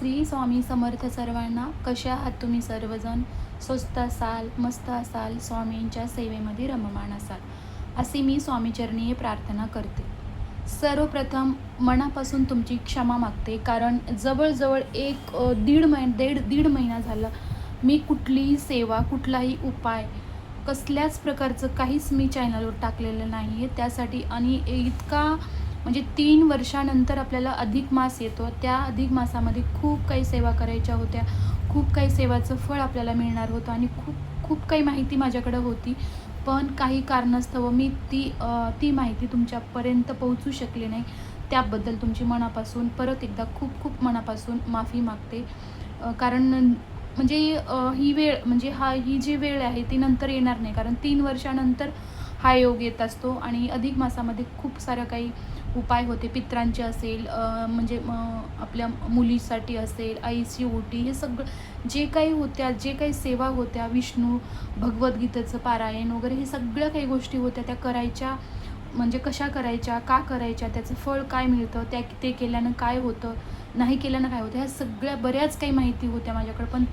श्री स्वामी समर्थ सर्वांना. कशा आहात तुम्ही सर्वजण? स्वस्त असाल, मस्त असाल, स्वामींच्या सेवेमध्ये रममाण असाल अशी मी स्वामीचरणी प्रार्थना करते. सर्वप्रथम मनापासून तुमची क्षमा मागते, कारण जवळजवळ दीड महिना झाला मी कुठलीही सेवा, कुठलाही उपाय, कसल्याच प्रकारचं काहीच मी चॅनलवर टाकलेलं नाही आहे. त्यासाठी आणि इतका म्हणजे 3 वर्षानंतर आपल्याला अधिक मास येतो. त्या अधिक मासामध्ये खूप काही सेवा करायच्या होत्या, खूप काही सेवाचं फळ आपल्याला मिळणार होतं आणि खूप खूप काही माहिती माझ्याकडं होती. पण काही कारणास्तव मी ती माहिती तुमच्यापर्यंत पोहोचू शकले नाही. त्याबद्दल तुमची मनापासून परत एकदा खूप खूप मनापासून माफी मागते. कारण म्हणजे ही जी वेळ आहे ती नंतर येणार नाही, कारण 3 वर्षानंतर हा योग येत असतो. आणि अधिक मासामध्ये खूप सारं काही उपाय होते. पितरांचे असेल, आपल्या मुलीसाठी असेल, आईची ओटी, हे सगळं जे काही होत्या, जे काही सेवा होत्या, विष्णू भगवद्गीतेचं पारायण वगैरे, हे सगळ्या काही गोष्टी होत्या त्या करायच्या. म्हणजे कशा करायच्या, का करायच्या, त्याचं फळ काय मिळतं, ते केल्यानं काय होतं, नाही केल्यानं काय होतं, ह्या सगळ्या बऱ्याच काही माहिती होत्या माझ्याकडं. पण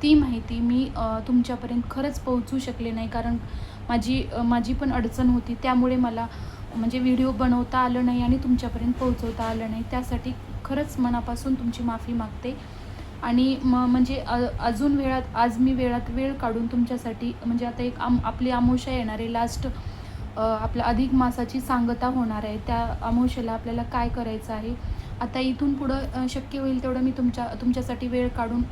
ती माहिती मी तुमच्यापर्यंत खरंच पोहोचू शकले नाही, कारण माझी पण अडचण होती. त्यामुळे मला म्हणजे व्हिडिओ बनवता आलं नाही आणि तुमच्यापर्यंत पोहोचवता आलं नाही. त्यासाठी खरंच मनापासून तुमची माफी मागते. आणि अजून आज मी वेळ काढून तुमच्यासाठी, म्हणजे आता आपली अमावस्या येणार आहे, लास्ट आपल्या अधिक मासाची सांगता होणार आहे. त्या अमावस्येला आपल्याला काय करायचं आहे, आता इथून पुढं शक्य होईल तेवढं मी तुमच्यासाठी वेळ काढून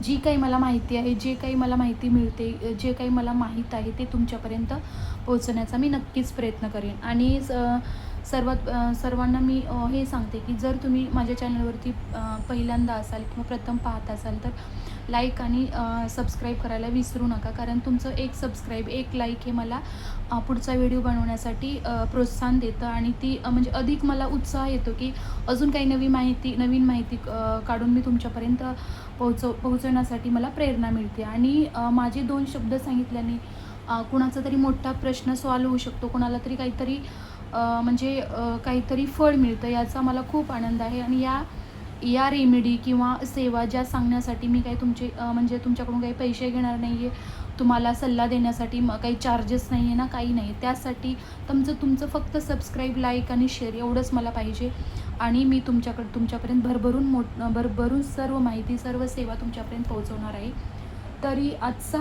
जी काही मला माहिती आहे, जे काही मला माहिती मिळते, जे काही मला माहीत आहे ते तुमच्यापर्यंत पोहोचण्याचा मी नक्कीच प्रयत्न करेन. आणि सर्वांना मी हे सांगते की जर तुम्ही माझ्या चॅनलवरती पहिल्यांदा असाल किंवा प्रथम पाहत असाल तर लाईक आणि सबस्क्राईब करायला विसरू नका, कारण तुमचं एक सबस्क्राईब, एक लाईक हे मला पुढचा व्हिडिओ बनवण्यासाठी प्रोत्साहन देतं. आणि ती म्हणजे अधिक मला उत्साह येतो की अजून काही नवीन माहिती काढून मी तुमच्यापर्यंत पोहोचवण्यासाठी मला प्रेरणा मिळते. आणि माझे 2 शब्द सांगितल्याने कुणाचा तरी मोठा प्रश्न सॉल्व्ह होऊ शकतो, कोणाला तरी काहीतरी फळ मिळतं, याचा मला खूप आनंद आहे. आणि या रेमेडी किंवा सेवा ज्या सांगण्यासाठी मी काही तुमच्याकडून काही पैसे घेणार नाही आहे, तुम्हाला सल्ला देण्यासाठी काही चार्जेस नाही आहे ना, काही नाही. त्यासाठी तुमचं फक्त सबस्क्राईब, लाईक आणि शेअर एवढंच मला पाहिजे. आणि मी तुमच्यापर्यंत भरभरून सर्व माहिती, सर्व सेवा तुमच्यापर्यंत पोहोचवणार आहे. तरी आजचा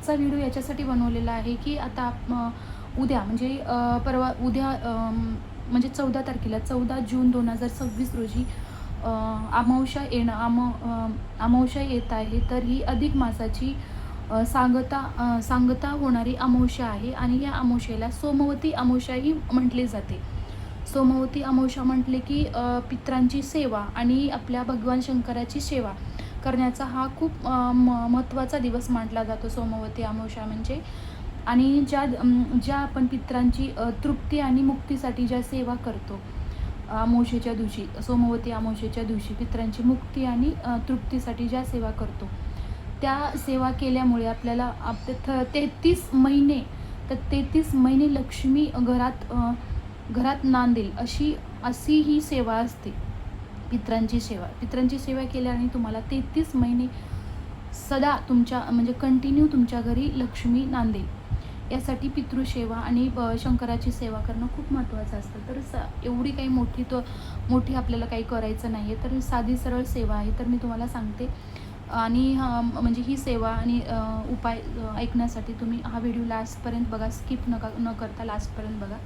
व्हिडिओ याच्यासाठी बनवलेला आहे की आता उद्या म्हणजे 14 तारखेला, 14 जून 2026 रोजी अमावस्या येत आहे. तर ही अधिक मासाची सांगता होणारी अमावस्या आहे. आणि या अमावस्येला सोमवती अमावस्याही म्हटले जाते. सोमवती अमावस्या म्हटले की पितरांची सेवा आणि आपल्या भगवान शंकराची सेवा करण्याचा हा खूप महत्त्वाचा दिवस मानला जातो, सोमवती अमावस्या म्हणजे. आणि ज्या आपण पितरांची तृप्ती आणि मुक्तीसाठी ज्या सेवा करतो, अमावस्येच्या दिवशी, सोमवती अमावस्येच्या दिवशी पितरांची मुक्ती आणि तृप्तीसाठी ज्या सेवा करतो, त्या सेवा केल्यामुळे आपल्याला 33 महिने लक्ष्मी घरात नांदेल अशी ही सेवा असते, पितरांची सेवा केल्याने तुम्हाला 33 महिने सदा कंटिन्यू तुमच्या घरी लक्ष्मी नांदेल. यासाठी पितृसेवा आणि शंकराची सेवा करणं खूप महत्त्वाचं असतं. तर एवढी काही मोठी आपल्याला काही करायचं नाही आहे, तर साधी सरळ सेवा आहे, तर मी तुम्हाला सांगते. आणि ही सेवा आणि उपाय ऐकण्यासाठी तुम्ही हा व्हिडिओ लास्टपर्यंत बघा, स्किप न करता लास्टपर्यंत बघा.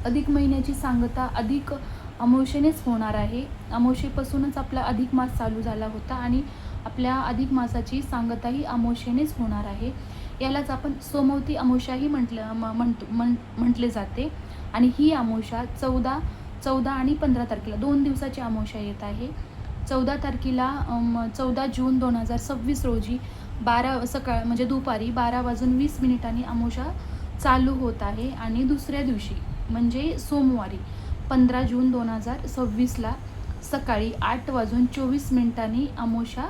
अधिक महिन्याची सांगता अधिक अमावस्येनेच होणार आहे. अमावस्येपासूनच आपला अधिक मास चालू झाला होता आणि आपल्या अधिक मासाची सांगताही अमावस्येनेच होणार आहे. यालाच आपण सोमवती अमावस्याही म्हटले जाते. आणि ही अमावस्या 14 आणि 15 तारखेला 2 दिवसाची अमावस्या येत आहे. 14 तारखेला 14 जून 2026 रोजी दुपारी 12:20 अमावस्या चालू होत आहे. आणि दुसऱ्या दिवशी म्हणजे सोमवारी 15 जून 2026ला सकाळी 8:24 अमावस्या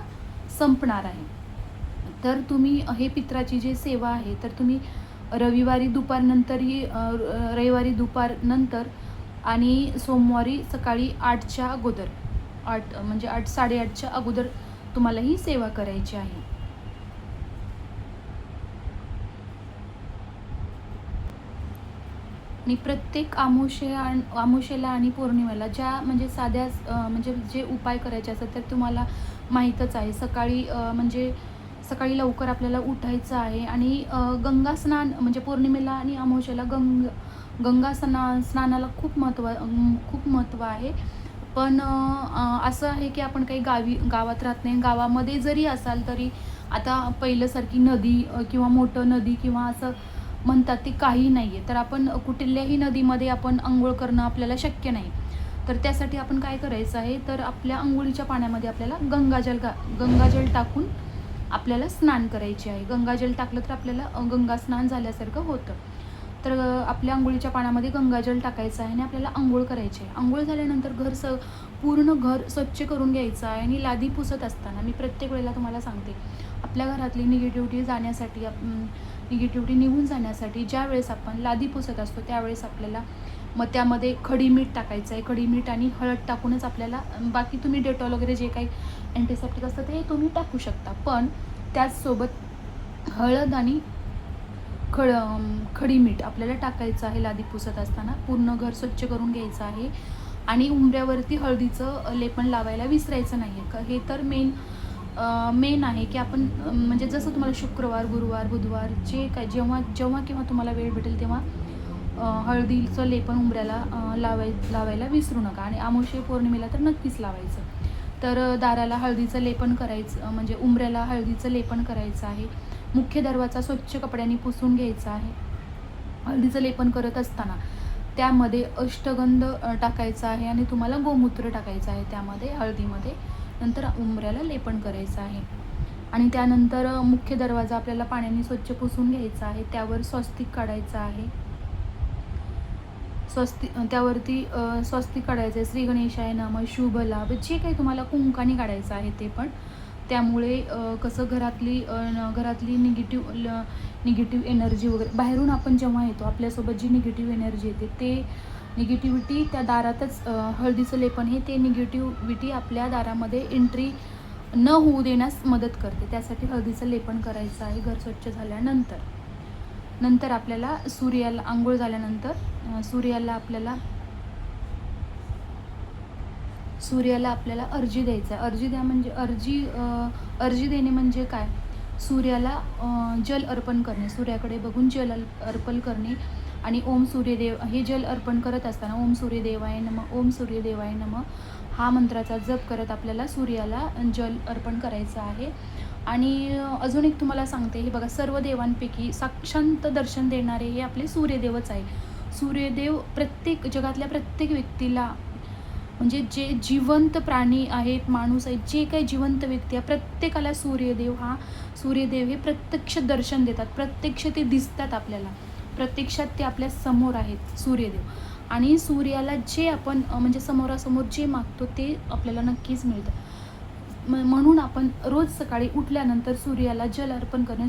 संपणार आहे. तर तुम्ही हे पित्राची जी सेवा आहे, तर तुम्ही रविवारी दुपारनंतर आणि सोमवारी सकाळी 8च्या अगोदर 8 म्हणजे 8 8:30च्या अगोदर तुम्हाला ही सेवा करायची आहे. आणि प्रत्येक अमावस्येला आणि पौर्णिमेला ज्या म्हणजे साध्या म्हणजे जे उपाय करायचे असतात तर तुम्हाला माहीतच आहे. म्हणजे सकाळी लवकर आपल्याला उठायचं आहे आणि गंगा स्नान म्हणजे पौर्णिमेला आणि अमावस्येला गंगा स्नानाला खूप महत्त्व आहे. पण असं आहे की आपण काही गावात राहत नाही. गावामध्ये जरी असाल तरी आता पहिल्यासारखी नदी किंवा मोठं नदी किंवा असं म्हणतात ते काही नाही आहे. तर आपण कुठल्याही नदीमध्ये आपण अंघोळ करणं आपल्याला शक्य नाही. तर त्यासाठी आपण काय करायचं आहे, तर आपल्या अंघोळीच्या पाण्यामध्ये आपल्याला गंगाजल टाकून आपल्याला स्नान करायचे आहे. गंगाजल टाकलं तर आपल्याला गंगा स्नान झाल्यासारखं होतं. तर आपल्या अंघोळीच्या पाण्यामध्ये गंगाजल टाकायचं आहे आणि आपल्याला अंघोळ करायची आहे. अंघोळ झाल्यानंतर पूर्ण घर स्वच्छ करून घ्यायचं आहे. आणि लादी पुसत असताना मी प्रत्येक वेळेला तुम्हाला सांगते, आपल्या घरातली निगेटिव्हिटी निघून जाण्यासाठी ज्यावेळेस आपण लादी पुसत असतो त्यावेळेस आपल्याला मग त्यामध्ये खडी मीठ टाकायचं आहे. खडी मीठ आणि हळद टाकूनच आपल्याला, बाकी तुम्ही डेटॉल वगैरे जे काही अँटीसेप्टिक असतं ते तुम्ही टाकू शकता, पण त्याचसोबत हळद आणि खडी मीठ आपल्याला टाकायचं आहे. लादी पुसत असताना पूर्ण घर स्वच्छ करून घ्यायचं आहे. आणि उंबऱ्यावरती हळदीचं लेपन लावायला विसरायचं नाही आहे. हे तर मेन आहे की आपण म्हणजे जसं तुम्हाला शुक्रवार, गुरुवार, बुधवार जे काय जेव्हा केव्हा तुम्हाला वेळ भेटेल तेव्हा हळदीचं लेपन उंबऱ्याला लावायला विसरू नका. आणि अमावस्या पौर्णिमेला तर नक्कीच लावायचं. तर दाराला हळदीचं लेपन करायचं, म्हणजे उंबऱ्याला हळदीचं लेपन करायचं आहे. मुख्य दरवाजा स्वच्छ कपड्यांनी पुसून घ्यायचा आहे. हळदीचं लेपन करत असताना त्यामध्ये अष्टगंध टाकायचा आहे आणि तुम्हाला गोमूत्र टाकायचं आहे त्यामध्ये हळदीमध्ये. नंतर उंबऱ्याला लेपन करायचं आहे. आणि त्यानंतर मुख्य दरवाजा आपल्याला पाण्याने स्वच्छ पुसून घ्यायचा आहे. त्यावर स्वस्तिक काढायचं आहे. त्यावरती स्वस्तिक काढायचं आहे. श्री गणेशाय नमः, शुभ लाभ, जे काही तुम्हाला कुंकाने काढायचं आहे ते पण. त्यामुळे कसं घरातली निगेटिव्ह एनर्जी वगैरे बाहेरून आपण जेव्हा येतो आपल्यासोबत जी निगेटिव्ह एनर्जी येते ते निगेटिव्हिटी त्या दारातच हळदीचं लेपन हे ते निगेटिव्हिटी आपल्या दारामध्ये एंट्री न होऊ देण्यास मदत करते. त्यासाठी हळदीचं लेपन करायचं आहे घर स्वच्छ झाल्यानंतर. आपल्याला सूर्याला आंघोळ झाल्यानंतर सूर्याला आपल्याला अर्जी द्यायचा आहे. अर्जी देणे म्हणजे काय, सूर्याला जल अर्पण करणे, सूर्याकडे बघून जल अर्पण करणे. आणि ओम सूर्यदेव हे जल अर्पण करत असताना ओम सूर्यदेवाय नमः, ओम सूर्यदेवाय नमः हा मंत्राचा जप करत आपल्याला सूर्याला जल अर्पण करायचं आहे. आणि अजून एक तुम्हाला सांगते, हे बघा, सर्व देवांपैकी साक्षात दर्शन देणारे हे आपले सूर्यदेवच आहे. सूर्यदेव जगातल्या प्रत्येक व्यक्तीला, म्हणजे जे जिवंत प्राणी आहेत, माणूस आहेत, जे काही जिवंत व्यक्ती आहे प्रत्येकाला सूर्यदेव हे प्रत्यक्ष दर्शन देतात. प्रत्यक्ष ते दिसतात आपल्याला, प्रत्यक्षात ते आपल्या समोर आहेत सूर्यदेव. आणि सूर्याला जे आपण म्हणजे समोरासमोर जे मागतो ते आपल्याला नक्कीच मिळतं. म्हणून आपण रोज सकाळी उठल्यानंतर सूर्याला जल अर्पण करणे,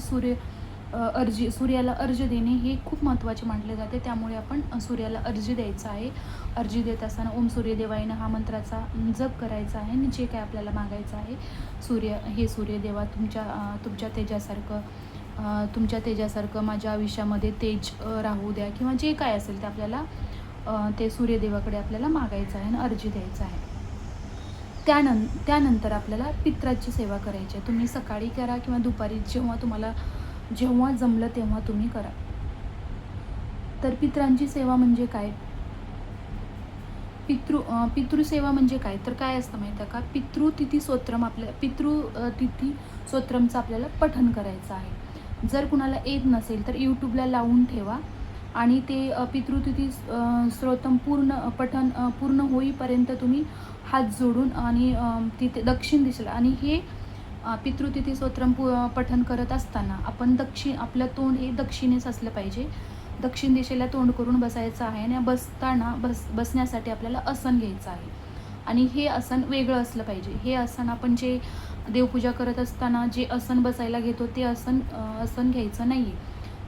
सूर्याला अर्घ्य देणे हे खूप महत्त्वाचे मानले जाते. त्यामुळे आपण सूर्याला अर्घ्य द्यायचं आहे. अर्घ्य देत असताना ओम सूर्यदेवायनं हा मंत्राचा जप करायचा आहे. आणि जे काय आपल्याला मागायचं आहे, सूर्यदेवा तुमच्या तेजासारखं माझ्या आयुष्यामध्ये तेज राहू द्या, किंवा जे काय असेल ते आपल्याला ते सूर्यदेवाकडे आपल्याला मागायचं आहे आणि अर्घ्य द्यायचं आहे. त्यानंतर आपल्याला पित्राची सेवा करायची आहे. तुम्ही सकाळी करा किंवा दुपारी, जेव्हा जमलं तेव्हा तुम्ही करा. तर पित्रांची सेवा म्हणजे काय, पितृसेवा म्हणजे काय, तर काय असतं माहिती आहे का, पितृतिथी स्तोत्रमचं आपल्याला पठण करायचं आहे. जर कुणाला येत नसेल तर यूट्यूबला लावून ठेवा आणि ते पितृतिथी स्तोत्रम पठण पूर्ण होईपर्यंत तुम्ही हात जोडून आणि तिथे दक्षिण दिशेला, आणि हे पितृतिथी स्तोत्रम पठण करत असताना आपण आपलं तोंड हे दक्षिणेस असलं पाहिजे. दक्षिण दिशेला तोंड करून बसायचं आहे. आणि बसण्यासाठी आपल्याला आसन घ्यायचं आहे. आणि हे आसन वेगळं असलं पाहिजे. हे आसन आपण जे देवपूजा करत असताना जे आसन बसायला घेतो ते आसन घ्यायचं नाही आहे.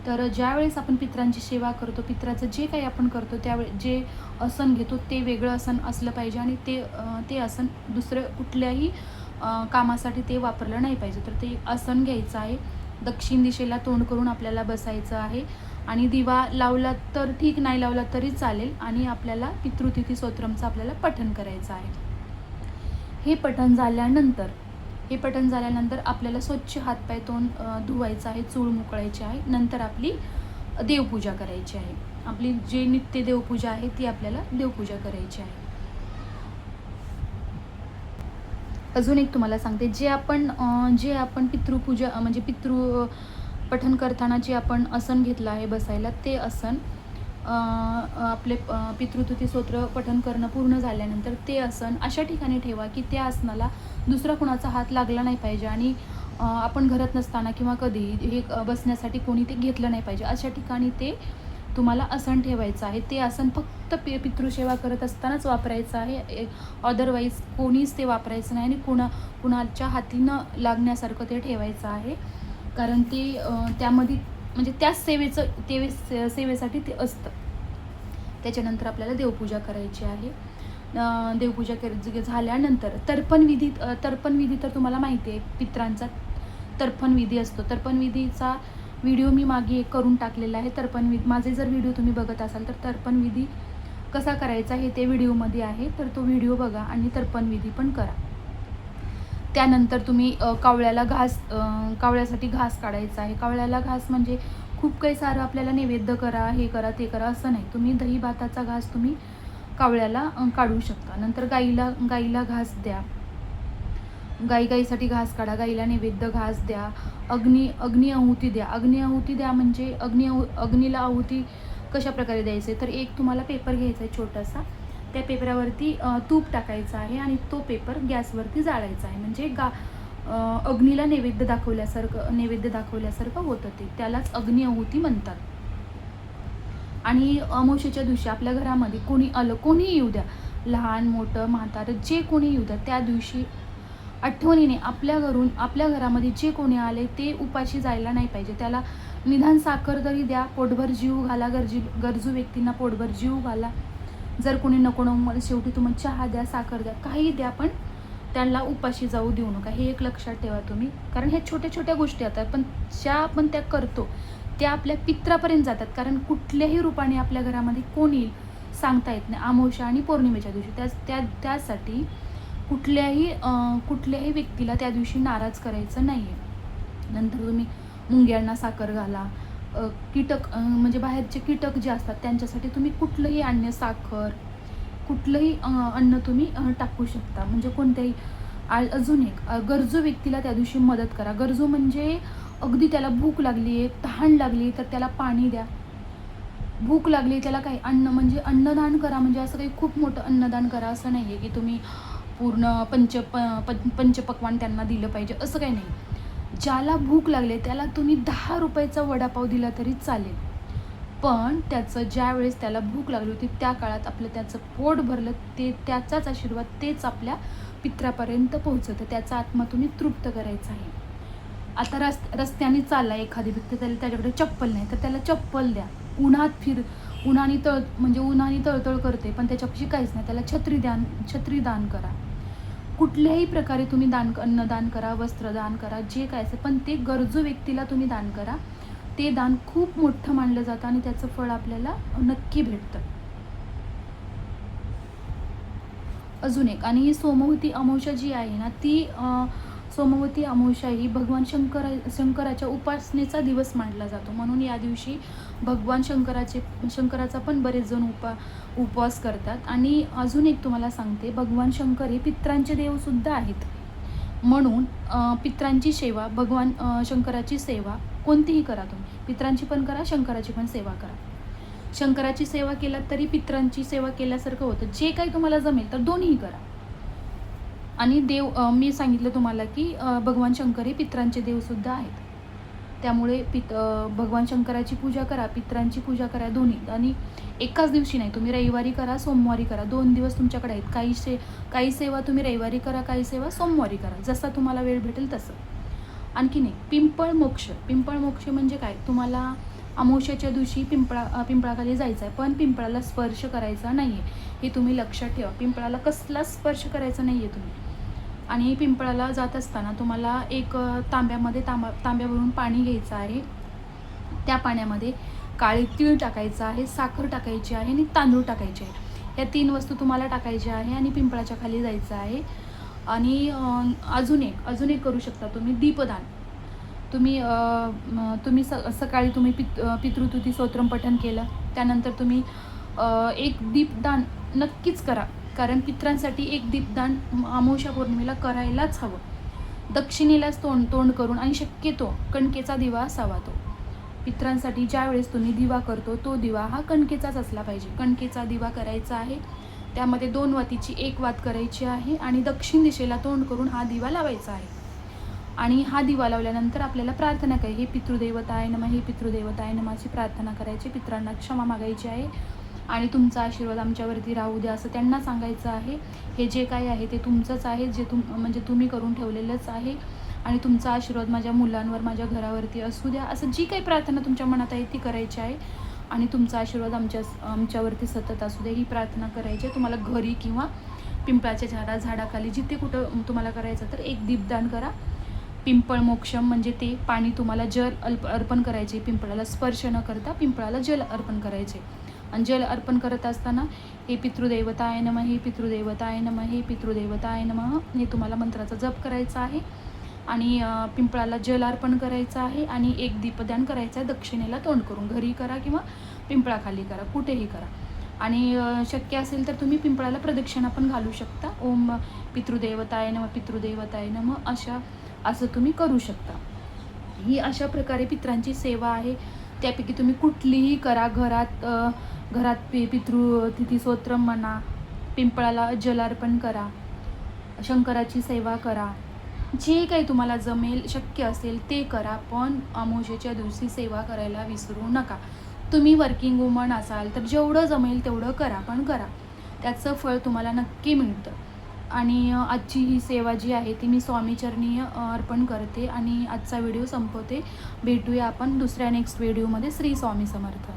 तर ज्यावेळेस आपण पितरांची सेवा करतो, पितराचं जे काही आपण करतो त्यावेळी जे आसन घेतो ते वेगळं आसन असलं पाहिजे आणि ते आसन दुसरं कुठल्याही कामासाठी ते वापरलं नाही पाहिजे. तर ते आसन घ्यायचं आहे. दक्षिण दिशेला तोंड करून आपल्याला बसायचं आहे आणि दिवा लावला तर ठीक, नाही लावला तरी चालेल आणि आपल्याला पितृतिथी स्तोत्रमचं आपल्याला पठण करायचं आहे. हे पठण झाल्यानंतर आपल्याला स्वच्छ हातपाय तोंड धुवायचं आहे, चूळ मुकळायची आहे. नंतर आपली देवपूजा करायची आहे. आपली जे नित्य देवपूजा आहे ती आपल्याला देवपूजा करायची आहे. अजून एक तुम्हाला सांगते, जे आपण पितृपूजा म्हणजे पठण करताना जे आपण आसन घेतलं आहे बसायला, ते आसन आपले पितृतिथी स्तोत्र पठण करणं पूर्ण झाल्यानंतर ते आसन अशा ठिकाणी ठेवा की त्या आसनाला दुसरा कुणाचा हात लागला नाही पाहिजे आणि आपण घरात नसताना किंवा कधी हे बसण्यासाठी कोणी ते घेतलं नाही पाहिजे. अशा ठिकाणी ते तुम्हाला आसन ठेवायचं आहे. ते आसन फक्त पितृसेवा करत असतानाच वापरायचं आहे. अदरवाईज कोणीच ते वापरायचं नाही आणि कुणाच्या हाती न लागण्यासारखं ते ठेवायचं आहे. कारण ते त्यामध्ये म्हणजे त्याच सेवेसाठी ते असतं. त्याच्यानंतर आपल्याला देवपूजा करायची आहे. देवपूजा झाल्यानंतर तर्पणविधी तर तुम्हाला माहिती आहे, पितरांचा तर्पणविधी असतो. तर्पणविधीचा व्हिडिओ मी मागे करून टाकलेला आहे. माझे जर व्हिडिओ तुम्ही बघत असाल तर तर्पणविधी कसा करायचा हे ते व्हिडिओमध्ये आहे, तर तो व्हिडिओ बघा आणि तर्पणविधी पण करा. त्यानंतर तुम्ही कावळ्यासाठी घास काढायचा आहे. कावळ्याला घास म्हणजे खूप काही सारं आपल्याला नैवेद्य करा, हे करा, ते करा असं नाही. तुम्ही दही भाताचा घास तुम्ही कावळ्याला काढू शकता. नंतर गाईला घास द्या. गाईसाठी घास काढा, गाईला नैवेद्य घास द्या. अग्नी आहुती द्या म्हणजे अग्नीला आहुती कशा प्रकारे द्यायचे, तर एक तुम्हाला पेपर घ्यायचा आहे छोटासा. त्या पेपरावरती तूप टाकायचं आहे आणि तो पेपर गॅसवरती जाळायचा आहे. म्हणजे अग्नीला नैवेद्य दाखवल्यासारखं होतं ते. त्यालाच अग्नी आहुती म्हणतात. आणि अमावस्येच्या दिवशी आपल्या घरामध्ये कोणी येऊ द्या, लहान मोठं म्हातारं जे कोणी येऊ द्या, त्या दिवशी आठवणीने आपल्या घरामध्ये जे कोणी आले ते उपाशी जायला नाही पाहिजे. त्याला निदान साखर तरी द्या, पोटभर जीव घाला, गरजू व्यक्तींना पोटभर जीव घाला. जर कोणी नको शेवटी तुम्ही चहा द्या, साखर द्या, काही द्या, पण त्यांना उपाशी जाऊ देऊ नका. हे एक लक्षात ठेवा तुम्ही. कारण हे छोट्या छोट्या गोष्टी असतात, पण ज्या आपण त्या करतो त्या आपल्या पित्रापर्यंत जातात. कारण कुठल्याही रूपाने आपल्या घरामध्ये कोण येईल सांगता येत नाही अमावस्या आणि पौर्णिमेच्या दिवशी. त्यासाठी कुठल्याही व्यक्तीला त्या दिवशी नाराज करायचं नाही आहे. नंतर तुम्ही मुंग्यांना साखर घाला. कीटक म्हणजे बाहेरचे कीटक जे असतात त्यांच्यासाठी तुम्ही कुठलंही अन्न, साखर, कुठलंही अन्न तुम्ही टाकू शकता. म्हणजे कोणत्याही. अजून एक, गरजू व्यक्तीला त्या दिवशी मदत करा. गरजू म्हणजे अगदी त्याला भूक लागली आहे, तहान लागली तर त्याला पाणी द्या. भूक लागली त्याला काही अन्नदान करा. म्हणजे असं काही खूप मोठं अन्नदान करा असं नाही आहे की तुम्ही पूर्ण पंचपक्वान्न त्यांना दिलं पाहिजे असं काही नाही. ज्याला भूक लागली त्याला तुम्ही 10 रुपयाचा वडापाव दिला तरी चालेल, पण ज्या वेळेस त्याला भूक लागली होती त्या काळात त्याचं पोट भरलं, त्याचाच आशीर्वाद तेच आपल्या पित्रापर्यंत पोहोचतं. त्याचा आत्मा तुम्ही तृप्त करायचा आहे. आता रस्त्याने चालला एखादी व्यक्ती, त्याच्याकडे चप्पल नाही तर त्याला चप्पल द्या. उन्हाने तळतळ करते पण त्याच्यापाशी काहीच नाही, त्याला छत्री दान करा. कुठल्याही प्रकारे तुम्ही अन्नदान करा, वस्त्रदान करा, जे काय असेल, पण ते गरजू व्यक्तीला तुम्ही दान करा. ते दान खूप मोठं मानलं जातं आणि त्याचं फळ आपल्याला नक्की भेटतं. अजून एक, आणि ही सोमवती अमावस्या जी आहे ना, ती सोमवती अमावस्या ही भगवान शंकराच्या उपासनेचा दिवस मानला जातो. म्हणून या दिवशी भगवान शंकराचा पण बरेच जण उपवास करतात. आणि अजून एक तुम्हाला सांगते, भगवान शंकर हे पित्रांचे देवसुद्धा आहेत. म्हणून पित्रांची सेवा, भगवान शंकराची सेवा कोणतीही करा तुम्ही. पित्रांची पण करा, शंकराची पण सेवा करा. शंकराची सेवा केला तरी पित्रांची सेवा केल्यासारखं होतं. जे काही तुम्हाला जमेल तर दोन्ही करा. आणि मी सांगितलं तुम्हाला की भगवान शंकर हे पित्रांचे देवसुद्धा आहेत. त्यामुळे भगवान शंकराची पूजा करा, पित्रांची पूजा करा, दोन्ही. आणि एकाच दिवशी नाही, तुम्ही रविवारी करा, सोमवारी करा. 2 दिवस तुमच्याकडे आहेत. काही सेवा तुम्ही रविवारी करा, काही सेवा सोमवारी करा, जसा तुम्हाला वेळ भेटेल तसं. आणखी नाही, पिंपळ मोक्ष म्हणजे काय, तुम्हाला अमावस्येच्या दिवशी पिंपळाखाली जायचं आहे, पण पिंपळाला स्पर्श करायचा नाही आहे, हे तुम्ही लक्षात ठेवा. पिंपळाला कसलाच स्पर्श करायचा नाही आहे तुम्ही. आणि पिंपळाला जात असताना तुम्हाला एक तांब्यामध्ये तांब्यावरून पाणी घ्यायचं आहे. त्या पाण्यामध्ये काळे तीळ टाकायचं आहे, साखर टाकायची आहे आणि तांदूळ टाकायचे आहे. या 3 वस्तू तुम्हाला टाकायच्या आहे आणि पिंपळाच्या खाली जायचं आहे. आणि अजून एक करू शकता तुम्ही, दीपदान. तुम्ही सकाळी तुम्ही पितृतुती स्तोत्रम पठण केलं, त्यानंतर तुम्ही एक दीपदान नक्कीच करा, कारण पितरांसाठी एक दीपदान अमावस्या पौर्णिमेला करायलाच हवं. दक्षिणेलाच तोंड करून, आणि शक्यतो कणकेचा दिवा असावा तो. पितरांसाठी ज्या वेळेस तुम्ही दिवा करतो तो दिवा हा कणकेचाच असला पाहिजे. कणकेचा दिवा करायचा आहे, त्यामध्ये 2 वातीची 1 वात करायची आहे आणि दक्षिण दिशेला तोंड करून हा दिवा लावायचा आहे. आणि हा दिवा लावल्यानंतर आपल्याला प्रार्थना करायची, हे पितृदेवताय नमः, हे पितृदेवताय नमःची प्रार्थना करायची. पितरांना क्षमा मागायची आहे आणि तुमचा आशीर्वाद आमच्यावरती राहू द्या असं त्यांना सांगायचं आहे. हे जे काही आहे ते तुमचंच आहे, जे म्हणजे तुम्ही करून ठेवलेलंच आहे, आणि तुमचा आशीर्वाद माझ्या मुलांवर, माझ्या घरावरती असू द्या, असं जी काही प्रार्थना तुमच्या मनात आहे ती करायची आहे. आणि तुमचा आशीर्वाद आमच्यावरती सतत असू दे ही प्रार्थना करायची आहे. तुम्हाला घरी किंवा पिंपळाच्या झाडाखाली जिथे कुठं तुम्हाला करायचं तर एक दीपदान करा. पिंपळ मोक्षम म्हणजे ते पाणी तुम्हाला जल अर्पण करायचे, पिंपळाला स्पर्श न करता पिंपळाला जल अर्पण करायचे. आणि जल अर्पण करत असताना हे पितृदेवताय नमः, हे पितृदेवताय नमः, हे पितृदेवताय नमः, हे तुम्हाला मंत्राचा जप करायचा आहे. आणि पिंपळाला जल अर्पण करायचं आहे आणि एक दीपदान करायचं आहे दक्षिणेला तोंड करून. घरी करा किंवा पिंपळाखाली करा, कुठेही करा. आणि शक्य असेल तर तुम्ही पिंपळाला प्रदक्षिणा पण घालू शकता. ओम पितृदेवताय नमः, पितृदेवताय नमः असं तुम्ही करू शकता. ही अशा प्रकारे पितरांची सेवा आहे. त्यापैकी तुम्ही कुठलीही करा. घरात पितृतिथी स्तोत्रम म्हणा, पिंपळाला जल अर्पण करा, शंकराची सेवा करा, जे काही तुम्हाला जमेल शक्य असेल ते करा. पण अमावस्येच्या दिवशी सेवा करायला विसरू नका. तुम्ही वर्किंग वुमन असाल तर जेवढं जमेल तेवढं करा, पण करा, त्याचं फळ तुम्हाला नक्की मिळतं. आणि आजची ही सेवा जी आहे ती मी स्वामीचरणी अर्पण करते आणि आजचा व्हिडिओ संपवते. भेटूया आपण दुसऱ्या नेक्स्ट व्हिडिओमध्ये. श्री स्वामी समर्थ.